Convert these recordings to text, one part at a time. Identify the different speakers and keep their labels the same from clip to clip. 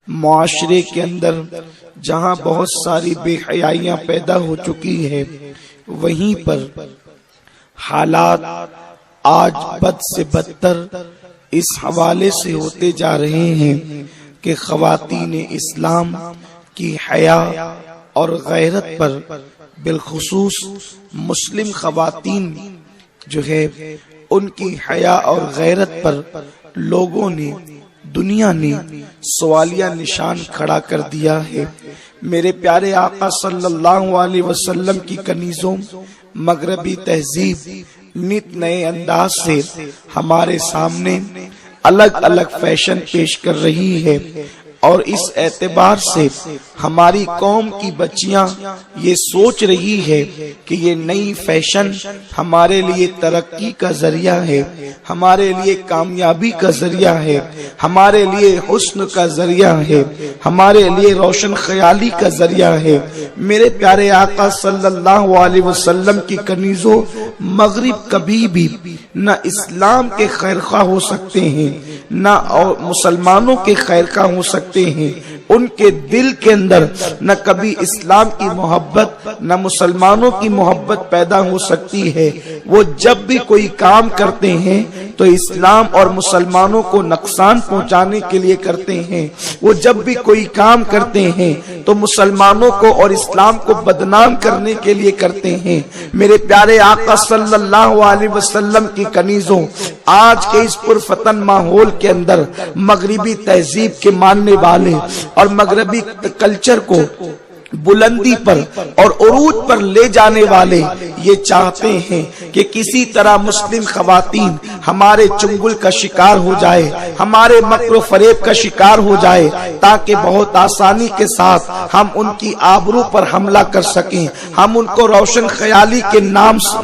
Speaker 1: معاشرے کے اندر جہاں بہت ساری بے حیائیاں پیدا ہو چکی ہے، وہیں پر حالات آج بد سے بدتر اس حوالے سے ہوتے جا رہے ہیں کہ خواتین اسلام کی حیا اور غیرت پر، بالخصوص مسلم خواتین جو ہے ان کی حیا اور غیرت پر لوگوں نے، دنیا نے سوالیہ نشان کھڑا کر دیا ہے۔ میرے پیارے آقا صلی اللہ علیہ وسلم کی کنیزوں، مغربی تہذیب نت نئے انداز سے ہمارے سامنے الگ الگ فیشن پیش کر رہی ہے، اور اس اعتبار سے ہماری قوم کی بچیاں یہ سوچ رہی ہے کہ یہ نئی فیشن ہمارے لیے ترقی کا ذریعہ ہے، ہمارے لیے کامیابی کا ذریعہ ہے، ہمارے لیے حسن کا ذریعہ ہے، ہمارے لیے روشن خیالی کا ذریعہ ہے۔ میرے پیارے آقا صلی اللہ علیہ وسلم کی کنیزوں، مغرب کبھی بھی نہ اسلام کے خیرخواہ ہو سکتے ہیں، نہ اور مسلمانوں کے خیرخواہ ہو سکتے ہیں۔ ان کے دل کے اندر نہ کبھی اسلام کی محبت، نہ مسلمانوں کی محبت پیدا ہو سکتی ہے۔ وہ جب بھی کوئی کام کرتے ہیں تو اسلام اور مسلمانوں کو نقصان پہنچانے کے لیے کرتے ہیں۔ وہ جب بھی کوئی کام کرتے ہیں تو مسلمانوں کو اور اسلام کو بدنام کرنے کے لیے کرتے ہیں۔ میرے پیارے آقا صلی اللہ علیہ وسلم کی کنیزوں، آج کے اس پرفتن ماحول کے اندر مغربی تہذیب کے ماننے والے اور مغربی کلچر کو بلندی پر اور عروج پر لے جانے والے یہ چاہتے ہیں کہ کسی طرح مسلم خواتین ہمارے چنگل کا شکار ہو جائے، ہمارے مکر و فریب کا شکار ہو جائے، تاکہ بہت آسانی کے ساتھ ہم ان کی آبرو پر حملہ کر سکیں، ہم ان کو روشن خیالی کے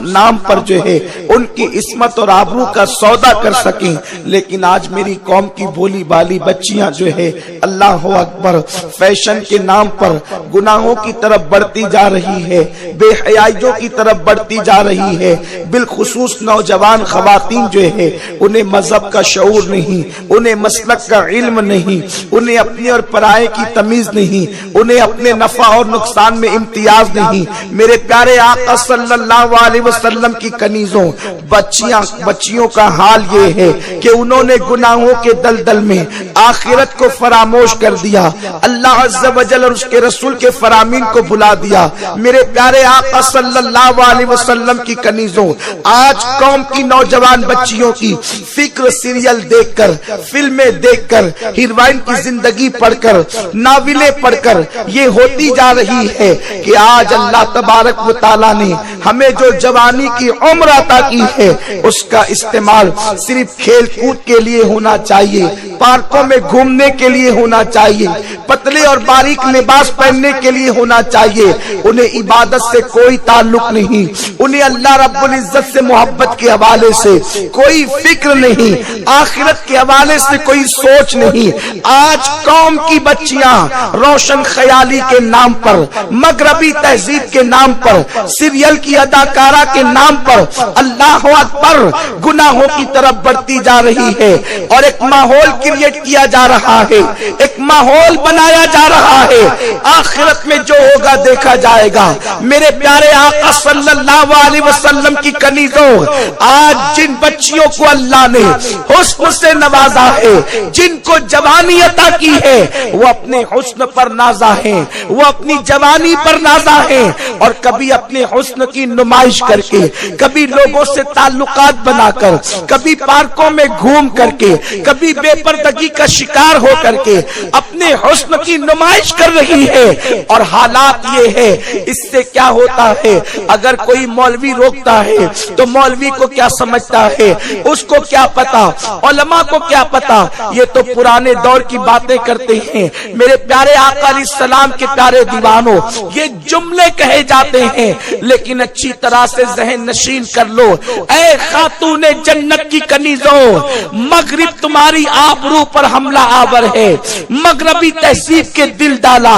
Speaker 1: نام پر جو ہے ان کی عصمت اور آبرو کا سودا کر سکیں۔ لیکن آج میری قوم کی بھولی بالی بچیاں جو ہے، اللہ اکبر، فیشن کے نام پر گناہوں کی طرف بڑھتی جا رہی ہے، بے حیائیوں کی طرف بڑھتی جا رہی ہے۔ بالخصوص نوجوان خواتین جو ہے، انہیں مذہب کا شعور نہیں، انہیں مسلک کا علم نہیں، انہیں اپنے اور پرائے کی تمیز نہیں، انہیں اپنے نفع اور نقصان میں امتیاز نہیں۔ میرے پیارے آقا صلی اللہ علیہ وسلم کی کنیزوں، بچیوں کا حال یہ ہے کہ انہوں نے گناہوں کے دلدل میں آخرت کو فراموش کر دیا، اللہ عز و جل اور اس کے رسول کے فرامین کو بھلا دیا۔ میرے پیارے آقا صلی اللہ علیہ وسلم کی کنیزوں، آج قوم کی نوجوان بچیوں کی فکر سیریل دیکھ کر، فلمیں دیکھ کر، ہیروئن کی زندگی پڑھ کر، ناولیں پڑھ کر یہ ہوتی جا رہی ہے کہ آج اللہ تبارک و تعالیٰ نے ہمیں جو جوانی کی عمر عطا کی ہے، اس کا استعمال صرف کھیل کود کے لیے ہونا چاہیے، پارکوں میں گھومنے کے لیے ہونا چاہیے، پتلے اور باریک لباس پہننے کے لیے ہونا چاہیے۔ انہیں عبادت سے کوئی تعلق نہیں، انہیں اللہ رب العزت سے محبت کے حوالے سے کوئی فکر نہیں، آخرت کے حوالے سے کوئی سوچ نہیں۔ آج قوم کی بچیاں روشن خیالی کے نام پر، مغربی تہذیب کے نام پر، سیریل کی اداکارہ کے نام پر، اللہ اکبر، گناہوں کی طرف بڑھتی جا رہی ہے، اور ایک ماحول کریٹ کیا جا رہا ہے، ایک ماحول بنایا جا رہا ہے۔ آخرت میں جو ہوگا دیکھا جائے گا۔ میرے پیارے آقا صلی اللہ علیہ وسلم کی کنیزوں، آج جن بچیوں کو اللہ نے حسن سے نوازا ہے، جن کو جوانی عطا کی ہے، وہ اپنے حسن پر نازا ہیں، وہ اپنی جوانی پر نازا ہیں، اور کبھی اپنے حسن کی نمائش کر کے، کبھی لوگوں سے تعلقات بنا کر، کبھی پارکوں میں گھوم کر کے، کبھی بے پردگی کا شکار ہو کر کے اپنے حسن کی نمائش کر رہی ہے۔ اور حالات یہ ہے، اس سے کیا ہوتا ہے، اگر کوئی مولوی روکتا ہے تو مولوی کو کیا سمجھتا ہے، اس کو کیا پتا، علماء کو کیا پتا، یہ تو پرانے دور کی باتیں کرتے ہیں۔ میرے پیارے آقا علیہ السلام کے پیارے دیوانوں، یہ جملے کہے جاتے ہیں، لیکن اچھی طرح سے ذہن نشین کر لو۔ اے خاتون جنت کی کنیزوں، مغرب تمہاری آبرو پر حملہ آور ہے، مغربی تہذیب کے دل ڈالا،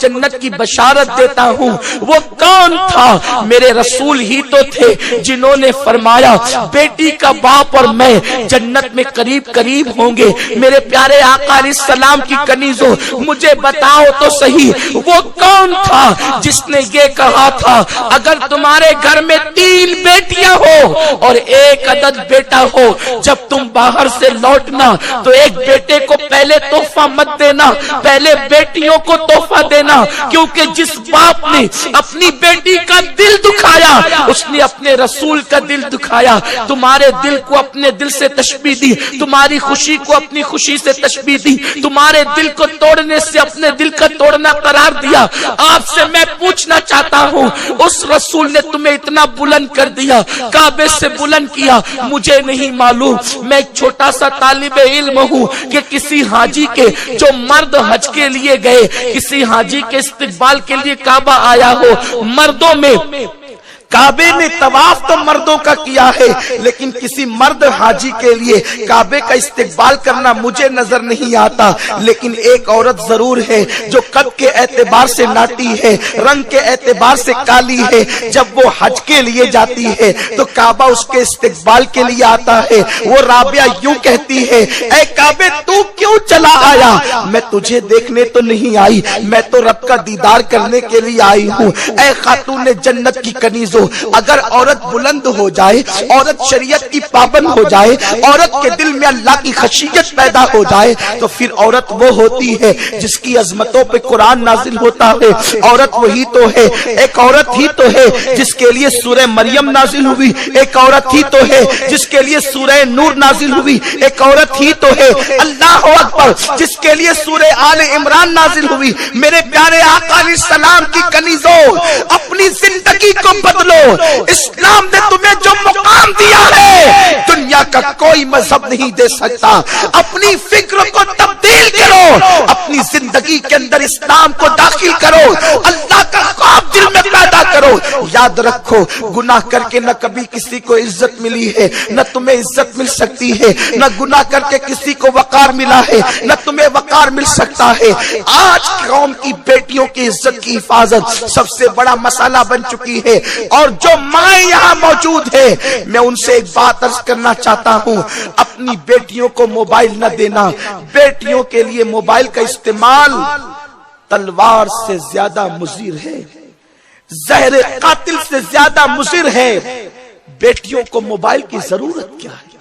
Speaker 1: جنت کی بشارت دیتا ہوں۔ وہ کون تھا؟ میرے رسول ہی تو تھے جنہوں نے فرمایا بیٹی کا باپ اور میں جنت میں قریب قریب ہوں گے۔ میرے پیارے آقا علیہ السلام کی کنیزوں، مجھے بتاؤ تو صحیح وہ کون تھا جس نے یہ کہا تھا اگر تمہارے گھر میں 3 بیٹیاں ہو اور 1 عدد بیٹا ہو، جب تم باہر سے لوٹنا تو ایک بیٹے کو پہلے تحفہ مت دینا، پہلے بیٹیوں کو تحفہ دینا، کیونکہ جس باپ نے اپنی بیٹی کا دل دکھایا اس نے اپنے رسول کا دل دکھایا۔ تمہارے دل کو اپنے دل سے تشبیہ دی، تمہاری خوشی کو اپنی خوشی سے تشبیہ دی، تمہارے دل کو توڑنے سے اپنے دل کا توڑنا قرار دیا۔ آپ سے میں پوچھنا چاہتا ہوں، اس رسول نے تمہیں اتنا بلند کر دیا، کعبے سے بلند کیا، مجھے نہیں معلوم، میں ایک چھوٹا سا طالب علم ہوں کہ کسی حاجی کے جو مرد حج کے لیے گئے، کسی حاجی کے استقبال کے لیے کعبہ آیا ہو، مردوں میں کعبے میں طواف تو مردوں کا کیا ہے، لیکن کسی مرد حاجی کے لیے کعبے کا استقبال کرنا مجھے نظر نہیں آتا۔ لیکن ایک عورت ضرور ہے جو قد کے اعتبار سے ناٹی ہے، رنگ کے اعتبار سے کالی ہے، جب وہ حج کے لیے جاتی ہے تو کعبہ اس کے استقبال کے لیے آتا ہے۔ وہ رابعہ یوں کہتی ہے، اے کعبے تو کیوں چلا آیا؟ میں تجھے دیکھنے تو نہیں آئی، میں تو رب کا دیدار کرنے کے لیے آئی ہوں۔ اے خاتون جنت کی کنیزوں، اگر عورت بلند ہو جائے، عورت شریعت کی پابند ہو جائے، عورت کے دل میں اللہ کی خشیت پیدا ہو جائے تو پھر عورت وہ ہوتی ہے جس کی عظمتوں پہ قرآن نازل ہوتا ہے۔ عورت وہی تو ہے، ایک عورت ہی تو ہے جس کے لیے سورہ مریم نازل ہوئی، ایک عورت ہی تو ہے جس کے لیے سورہ نور نازل ہوئی، ایک عورت ہی تو ہے اللہ اکبر جس کے لیے سورہ آل عمران نازل ہوئی۔ میرے پیارے آقا علیہ السلام کی کنیزوں، اپنی زندگی کو بدلو۔ اسلام نے تمہیں جو مقام دیا ہے دنیا کا کوئی مذہب نہیں دے سکتا۔ اپنی فکر کو تبدیل کرو، اپنی زندگی کے اندر اسلام کو داخل کرو، اللہ کا خوف دل میں پیدا کرو۔ یاد رکھو، گناہ کر کے نہ کبھی کسی کو عزت ملی ہے، نہ تمہیں عزت مل سکتی ہے، نہ گناہ کر کے کسی کو وقار ملا ہے، نہ تمہیں وقار مل سکتا ہے۔ آج قوم کی بیٹیوں کی عزت کی حفاظت سب سے بڑا مسئلہ بن چکی ہے، اور جو مائیں یہاں موجود ہیں میں ان سے ایک بات عرض کرنا چاہتا ہوں، اپنی بیٹیوں کو موبائل نہ دینا۔ بیٹیوں کے لیے موبائل کا استعمال تلوار سے زیادہ مضر ہے، زہر قاتل سے زیادہ مضر ہے۔ بیٹیوں کو موبائل کی ضرورت کیا ہے؟